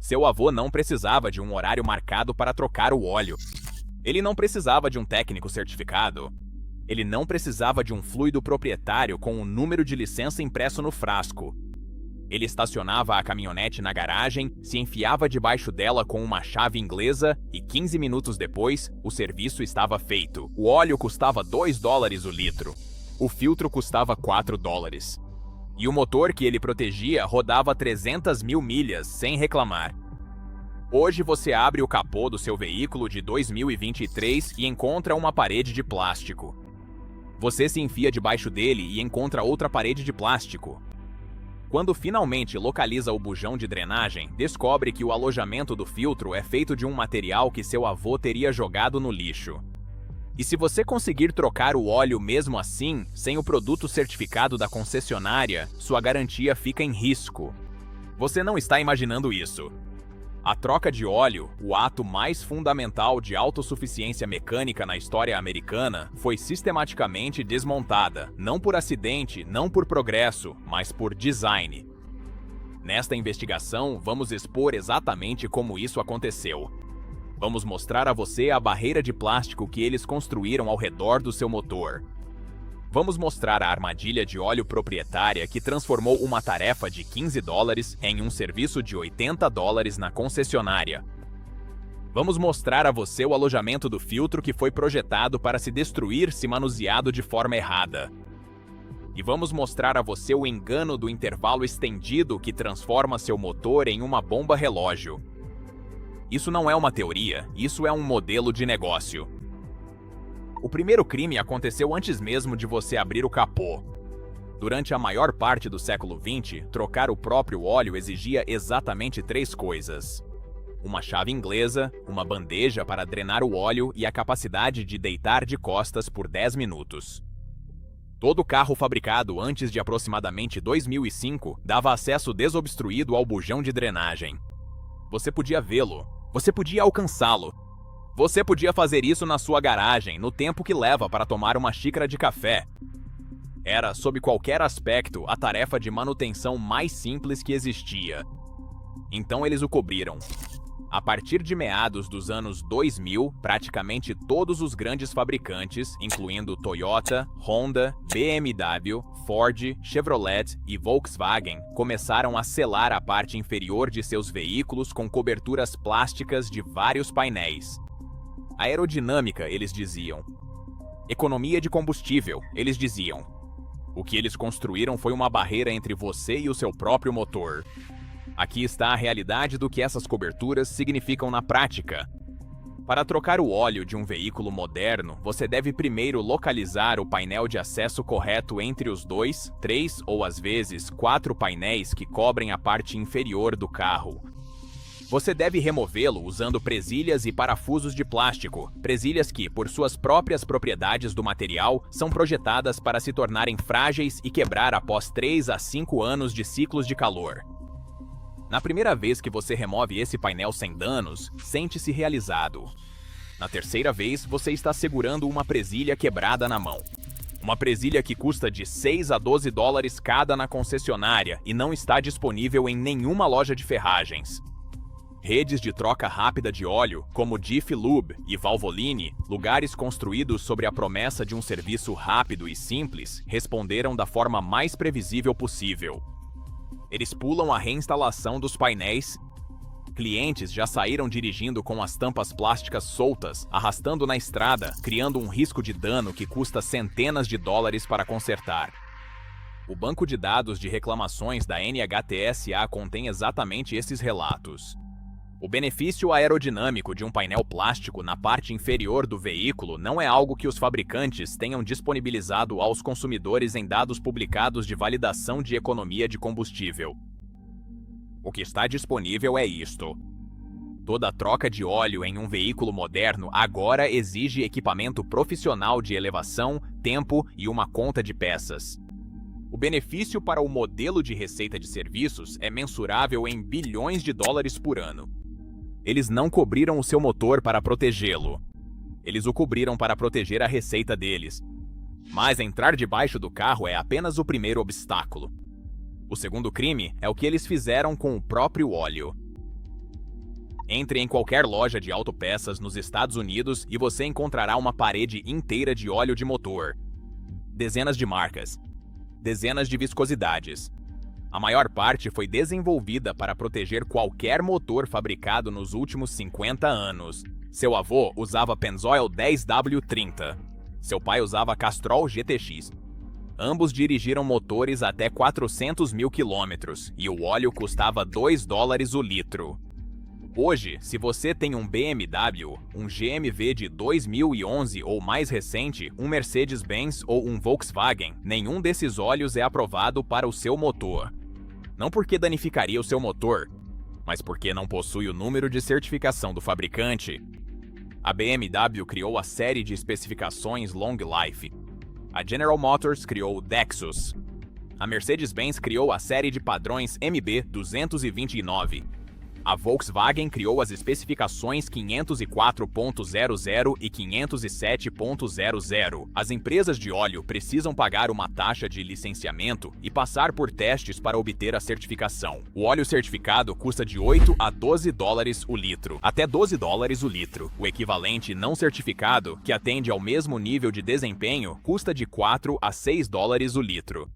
Seu avô não precisava de um horário marcado para trocar o óleo. Ele não precisava de um técnico certificado. Ele não precisava de um fluido proprietário com o número de licença impresso no frasco. Ele estacionava a caminhonete na garagem, se enfiava debaixo dela com uma chave inglesa e 15 minutos depois, o serviço estava feito. O óleo custava $2 o litro. O filtro custava $4. E o motor que ele protegia rodava 300 mil milhas sem reclamar. Hoje você abre o capô do seu veículo de 2023 e encontra uma parede de plástico. Você se enfia debaixo dele e encontra outra parede de plástico. Quando finalmente localiza o bujão de drenagem, descobre que o alojamento do filtro é feito de um material que seu avô teria jogado no lixo. E se você conseguir trocar o óleo mesmo assim, sem o produto certificado da concessionária, sua garantia fica em risco. Você não está imaginando isso. A troca de óleo, o ato mais fundamental de autossuficiência mecânica na história americana, foi sistematicamente desmontada, não por acidente, não por progresso, mas por design. Nesta investigação, vamos expor exatamente como isso aconteceu. Vamos mostrar a você a barreira de plástico que eles construíram ao redor do seu motor. Vamos mostrar a armadilha de óleo proprietária que transformou uma tarefa de $15 em um serviço de $80 na concessionária. Vamos mostrar a você o alojamento do filtro que foi projetado para se destruir se manuseado de forma errada. E vamos mostrar a você o engano do intervalo estendido que transforma seu motor em uma bomba relógio. Isso não é uma teoria, isso é um modelo de negócio. O primeiro crime aconteceu antes mesmo de você abrir o capô. Durante a maior parte do século XX, trocar o próprio óleo exigia exatamente 3 coisas: uma chave inglesa, uma bandeja para drenar o óleo e a capacidade de deitar de costas por 10 minutos. Todo carro fabricado antes de aproximadamente 2005 dava acesso desobstruído ao bujão de drenagem. Você podia vê-lo, você podia alcançá-lo. Você podia fazer isso na sua garagem, no tempo que leva para tomar uma xícara de café. Era, sob qualquer aspecto, a tarefa de manutenção mais simples que existia. Então eles o cobriram. A partir de meados dos anos 2000, praticamente todos os grandes fabricantes, incluindo Toyota, Honda, BMW, Ford, Chevrolet e Volkswagen, começaram a selar a parte inferior de seus veículos com coberturas plásticas de vários painéis. Aerodinâmica, eles diziam. Economia de combustível, eles diziam. O que eles construíram foi uma barreira entre você e o seu próprio motor. Aqui está a realidade do que essas coberturas significam na prática. Para trocar o óleo de um veículo moderno, você deve primeiro localizar o painel de acesso correto entre os 2, 3 ou às vezes 4 painéis que cobrem a parte inferior do carro. Você deve removê-lo usando presilhas e parafusos de plástico, presilhas que, por suas próprias propriedades do material, são projetadas para se tornarem frágeis e quebrar após 3 a 5 anos de ciclos de calor. Na primeira vez que você remove esse painel sem danos, sente-se realizado. Na terceira vez, você está segurando uma presilha quebrada na mão. Uma presilha que custa de $6 a $12 cada na concessionária e não está disponível em nenhuma loja de ferragens. Redes de troca rápida de óleo, como Jiffy Lube e Valvoline, lugares construídos sobre a promessa de um serviço rápido e simples, responderam da forma mais previsível possível. Eles pulam a reinstalação dos painéis. Clientes já saíram dirigindo com as tampas plásticas soltas, arrastando na estrada, criando um risco de dano que custa centenas de dólares para consertar. O banco de dados de reclamações da NHTSA contém exatamente esses relatos. O benefício aerodinâmico de um painel plástico na parte inferior do veículo não é algo que os fabricantes tenham disponibilizado aos consumidores em dados publicados de validação de economia de combustível. O que está disponível é isto. Toda troca de óleo em um veículo moderno agora exige equipamento profissional de elevação, tempo e uma conta de peças. O benefício para o modelo de receita de serviços é mensurável em bilhões de dólares por ano. Eles não cobriram o seu motor para protegê-lo. Eles o cobriram para proteger a receita deles. Mas entrar debaixo do carro é apenas o primeiro obstáculo. O segundo crime é o que eles fizeram com o próprio óleo. Entre em qualquer loja de autopeças nos Estados Unidos e você encontrará uma parede inteira de óleo de motor. Dezenas de marcas. Dezenas de viscosidades. A maior parte foi desenvolvida para proteger qualquer motor fabricado nos últimos 50 anos. Seu avô usava Pennzoil 10W30. Seu pai usava Castrol GTX. Ambos dirigiram motores até 400 mil quilômetros e o óleo custava $2 o litro. Hoje, se você tem um BMW, um GMV de 2011 ou mais recente, um Mercedes-Benz ou um Volkswagen, nenhum desses óleos é aprovado para o seu motor. Não porque danificaria o seu motor, mas porque não possui o número de certificação do fabricante. A BMW criou a série de especificações Long Life. A General Motors criou o Lexus. A Mercedes-Benz criou a série de padrões MB 229. A Volkswagen criou as especificações 504.00 e 507.00. As empresas de óleo precisam pagar uma taxa de licenciamento e passar por testes para obter a certificação. O óleo certificado custa de $8 a $12 o litro, até $12 o litro. O equivalente não certificado, que atende ao mesmo nível de desempenho, custa de $4 a $6 o litro.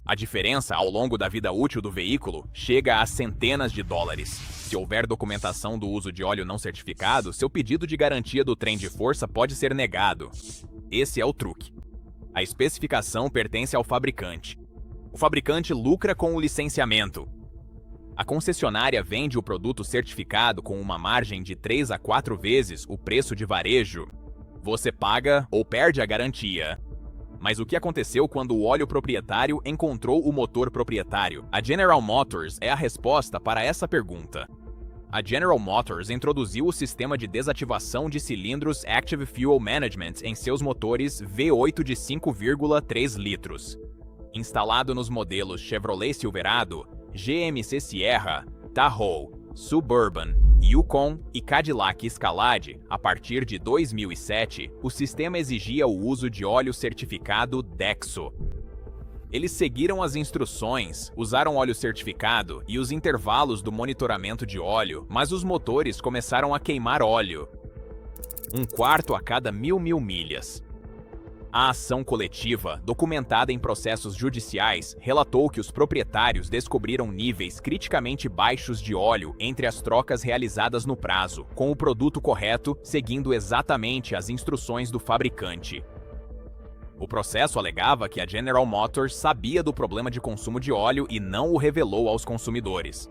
A diferença ao longo da vida útil do veículo chega a centenas de dólares. Se houver documentação do uso de óleo não certificado, seu pedido de garantia do trem de força pode ser negado. Esse é o truque. A especificação pertence ao fabricante. O fabricante lucra com o licenciamento. A concessionária vende o produto certificado com uma margem de 3 a 4 vezes o preço de varejo. Você paga ou perde a garantia. Mas o que aconteceu quando o óleo proprietário encontrou o motor proprietário? A General Motors é a resposta para essa pergunta. A General Motors introduziu o sistema de desativação de cilindros Active Fuel Management em seus motores V8 de 5,3 litros. Instalado nos modelos Chevrolet Silverado, GMC Sierra, Tahoe, Suburban, Yukon e Cadillac Escalade, a partir de 2007, o sistema exigia o uso de óleo certificado DEXO. Eles seguiram as instruções, usaram óleo certificado e os intervalos do monitoramento de óleo, mas os motores começaram a queimar óleo. 1/4 a cada 1.000 milhas. A ação coletiva, documentada em processos judiciais, relatou que os proprietários descobriram níveis criticamente baixos de óleo entre as trocas realizadas no prazo, com o produto correto, seguindo exatamente as instruções do fabricante. O processo alegava que a General Motors sabia do problema de consumo de óleo e não o revelou aos consumidores.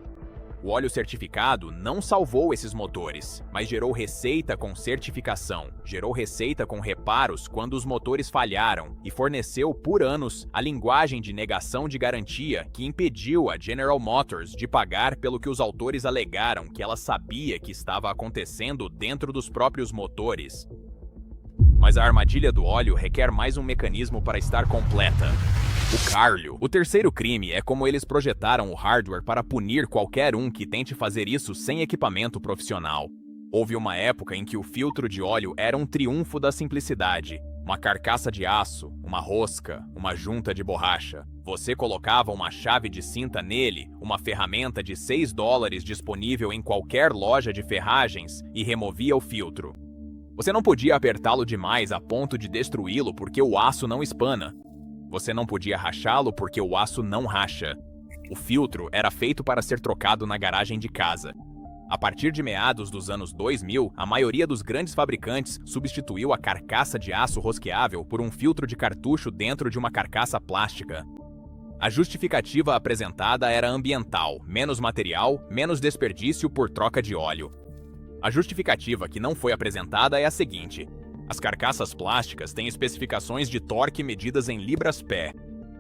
O óleo certificado não salvou esses motores, mas gerou receita com certificação, gerou receita com reparos quando os motores falharam e forneceu por anos a linguagem de negação de garantia que impediu a General Motors de pagar pelo que os autores alegaram que ela sabia que estava acontecendo dentro dos próprios motores. Mas a armadilha do óleo requer mais um mecanismo para estar completa. O Carlio. O terceiro crime é como eles projetaram o hardware para punir qualquer um que tente fazer isso sem equipamento profissional. Houve uma época em que o filtro de óleo era um triunfo da simplicidade. Uma carcaça de aço, uma rosca, uma junta de borracha. Você colocava uma chave de cinta nele, uma ferramenta de $6 disponível em qualquer loja de ferragens e removia o filtro. Você não podia apertá-lo demais a ponto de destruí-lo porque o aço não espana. Você não podia rachá-lo porque o aço não racha. O filtro era feito para ser trocado na garagem de casa. A partir de meados dos anos 2000, a maioria dos grandes fabricantes substituiu a carcaça de aço rosqueável por um filtro de cartucho dentro de uma carcaça plástica. A justificativa apresentada era ambiental, menos material, menos desperdício por troca de óleo. A justificativa que não foi apresentada é a seguinte: as carcaças plásticas têm especificações de torque medidas em libras-pé.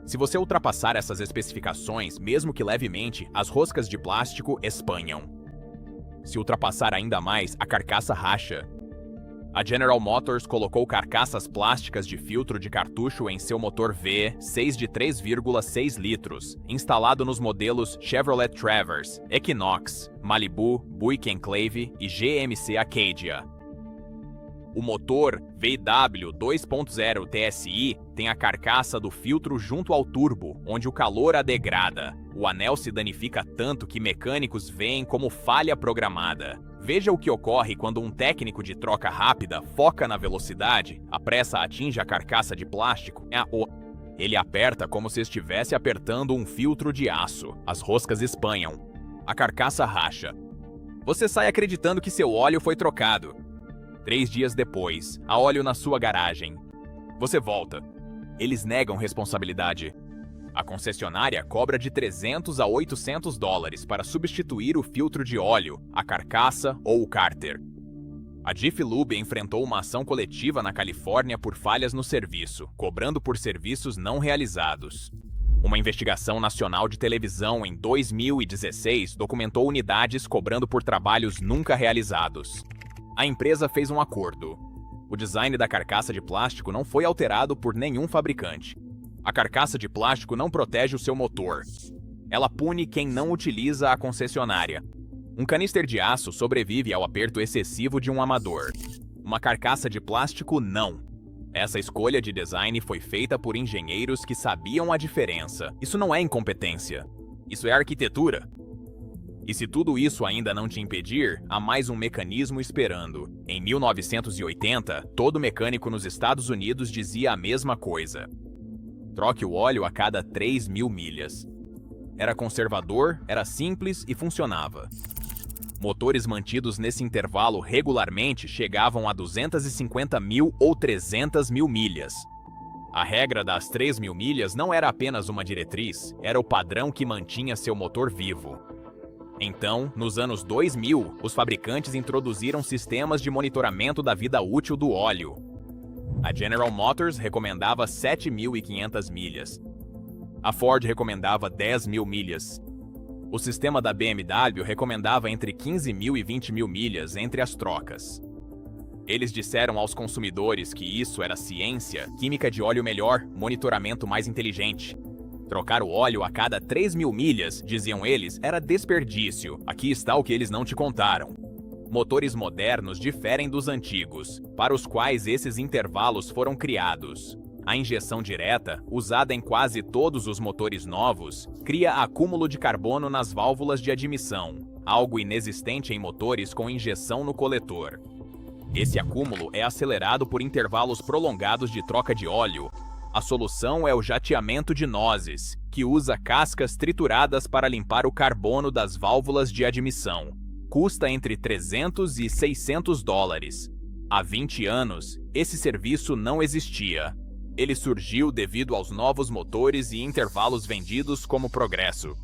Se você ultrapassar essas especificações, mesmo que levemente, as roscas de plástico espanham. Se ultrapassar ainda mais, a carcaça racha. A General Motors colocou carcaças plásticas de filtro de cartucho em seu motor V6 de 3,6 litros, instalado nos modelos Chevrolet Traverse, Equinox, Malibu, Buick Enclave e GMC Acadia. O motor VW 2.0 TSI tem a carcaça do filtro junto ao turbo, onde o calor a degrada. O anel se danifica tanto que mecânicos veem como falha programada. Veja o que ocorre quando um técnico de troca rápida foca na velocidade, a pressa atinge a carcaça de plástico. Ele aperta como se estivesse apertando um filtro de aço. As roscas espanham. A carcaça racha. Você sai acreditando que seu óleo foi trocado. 3 dias depois, há óleo na sua garagem. Você volta. Eles negam responsabilidade. A concessionária cobra de $300 a $800 para substituir o filtro de óleo, a carcaça ou o cárter. A Jiffy Lube enfrentou uma ação coletiva na Califórnia por falhas no serviço, cobrando por serviços não realizados. Uma investigação nacional de televisão em 2016 documentou unidades cobrando por trabalhos nunca realizados. A empresa fez um acordo. O design da carcaça de plástico não foi alterado por nenhum fabricante. A carcaça de plástico não protege o seu motor. Ela pune quem não utiliza a concessionária. Um canister de aço sobrevive ao aperto excessivo de um amador. Uma carcaça de plástico não. Essa escolha de design foi feita por engenheiros que sabiam a diferença. Isso não é incompetência. Isso é arquitetura. E se tudo isso ainda não te impedir, há mais um mecanismo esperando. Em 1980, todo mecânico nos Estados Unidos dizia a mesma coisa. Troque o óleo a cada 3.000 milhas. Era conservador, era simples e funcionava. Motores mantidos nesse intervalo regularmente chegavam a 250.000 ou 300.000 milhas. A regra das 3.000 milhas não era apenas uma diretriz, era o padrão que mantinha seu motor vivo. Então, nos anos 2000, os fabricantes introduziram sistemas de monitoramento da vida útil do óleo. A General Motors recomendava 7.500 milhas. A Ford recomendava 10.000 milhas. O sistema da BMW recomendava entre 15.000 e 20.000 milhas entre as trocas. Eles disseram aos consumidores que isso era ciência, química de óleo melhor, monitoramento mais inteligente. Trocar o óleo a cada 3.000 milhas, diziam eles, era desperdício. Aqui está o que eles não te contaram. Motores modernos diferem dos antigos, para os quais esses intervalos foram criados. A injeção direta, usada em quase todos os motores novos, cria acúmulo de carbono nas válvulas de admissão, algo inexistente em motores com injeção no coletor. Esse acúmulo é acelerado por intervalos prolongados de troca de óleo. A solução é o jateamento de nozes, que usa cascas trituradas para limpar o carbono das válvulas de admissão. Custa entre $300 e $600. Há 20 anos, esse serviço não existia. Ele surgiu devido aos novos motores e intervalos vendidos como progresso.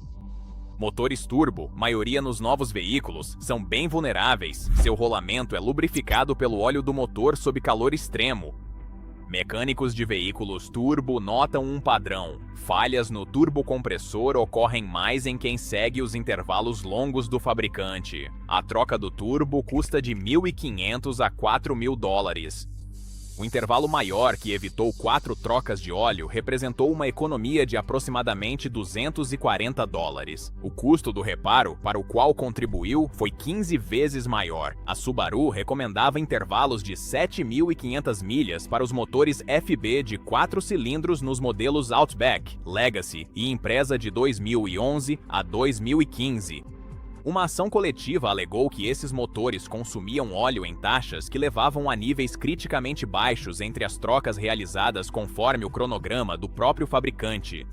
Motores turbo, maioria nos novos veículos, são bem vulneráveis. Seu rolamento é lubrificado pelo óleo do motor sob calor extremo. Mecânicos de veículos turbo notam um padrão. Falhas no turbocompressor ocorrem mais em quem segue os intervalos longos do fabricante. A troca do turbo custa de $1.500 a $4.000. O intervalo maior, que evitou 4 trocas de óleo, representou uma economia de aproximadamente $240. O custo do reparo, para o qual contribuiu, foi 15 vezes maior. A Subaru recomendava intervalos de 7.500 milhas para os motores FB de 4 cilindros nos modelos Outback, Legacy e Impreza de 2011 a 2015. Uma ação coletiva alegou que esses motores consumiam óleo em taxas que levavam a níveis criticamente baixos entre as trocas realizadas conforme o cronograma do próprio fabricante.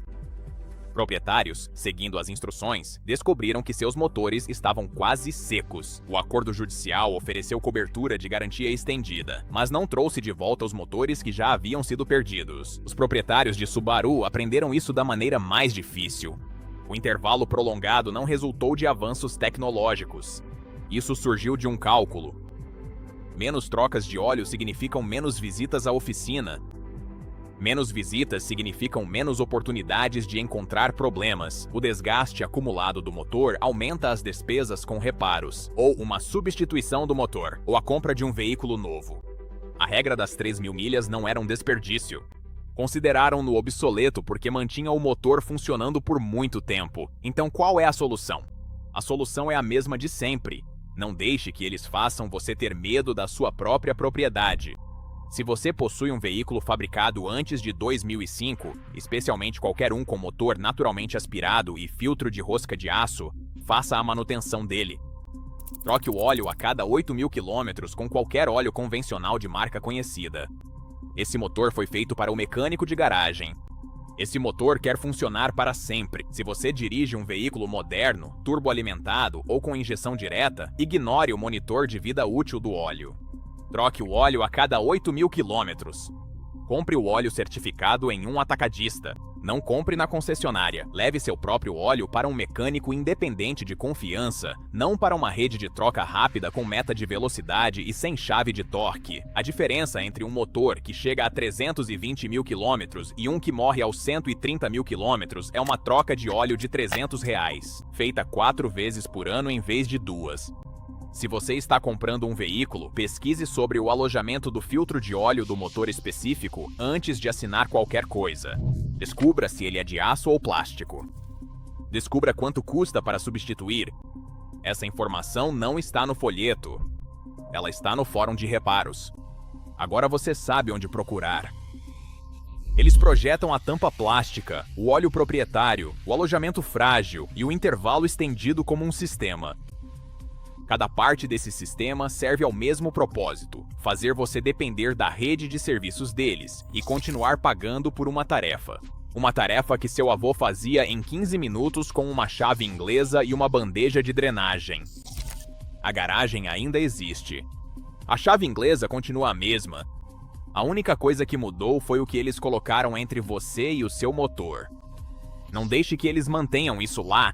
Proprietários, seguindo as instruções, descobriram que seus motores estavam quase secos. O acordo judicial ofereceu cobertura de garantia estendida, mas não trouxe de volta os motores que já haviam sido perdidos. Os proprietários de Subaru aprenderam isso da maneira mais difícil. O intervalo prolongado não resultou de avanços tecnológicos. Isso surgiu de um cálculo. Menos trocas de óleo significam menos visitas à oficina. Menos visitas significam menos oportunidades de encontrar problemas. O desgaste acumulado do motor aumenta as despesas com reparos, ou uma substituição do motor, ou a compra de um veículo novo. A regra das 3.000 milhas não era um desperdício. Consideraram-no obsoleto porque mantinha o motor funcionando por muito tempo. Então qual é a solução? A solução é a mesma de sempre. Não deixe que eles façam você ter medo da sua própria propriedade. Se você possui um veículo fabricado antes de 2005, especialmente qualquer um com motor naturalmente aspirado e filtro de rosca de aço, faça a manutenção dele. Troque o óleo a cada 8.000 km com qualquer óleo convencional de marca conhecida. Esse motor foi feito para o mecânico de garagem. Esse motor quer funcionar para sempre. Se você dirige um veículo moderno, turboalimentado ou com injeção direta, ignore o monitor de vida útil do óleo. Troque o óleo a cada 8.000 km. Compre o óleo certificado em um atacadista. Não compre na concessionária. Leve seu próprio óleo para um mecânico independente de confiança, não para uma rede de troca rápida com meta de velocidade e sem chave de torque. A diferença entre um motor que chega a 320.000 km e um que morre aos 130.000 km é uma troca de óleo de R$300, feita 4 vezes por ano em vez de 2. Se você está comprando um veículo, pesquise sobre o alojamento do filtro de óleo do motor específico antes de assinar qualquer coisa. Descubra se ele é de aço ou plástico. Descubra quanto custa para substituir. Essa informação não está no folheto. Ela está no fórum de reparos. Agora você sabe onde procurar. Eles projetam a tampa plástica, o óleo proprietário, o alojamento frágil e o intervalo estendido como um sistema. Cada parte desse sistema serve ao mesmo propósito: fazer você depender da rede de serviços deles e continuar pagando por uma tarefa. Uma tarefa que seu avô fazia em 15 minutos com uma chave inglesa e uma bandeja de drenagem. A garagem ainda existe. A chave inglesa continua a mesma. A única coisa que mudou foi o que eles colocaram entre você e o seu motor. Não deixe que eles mantenham isso lá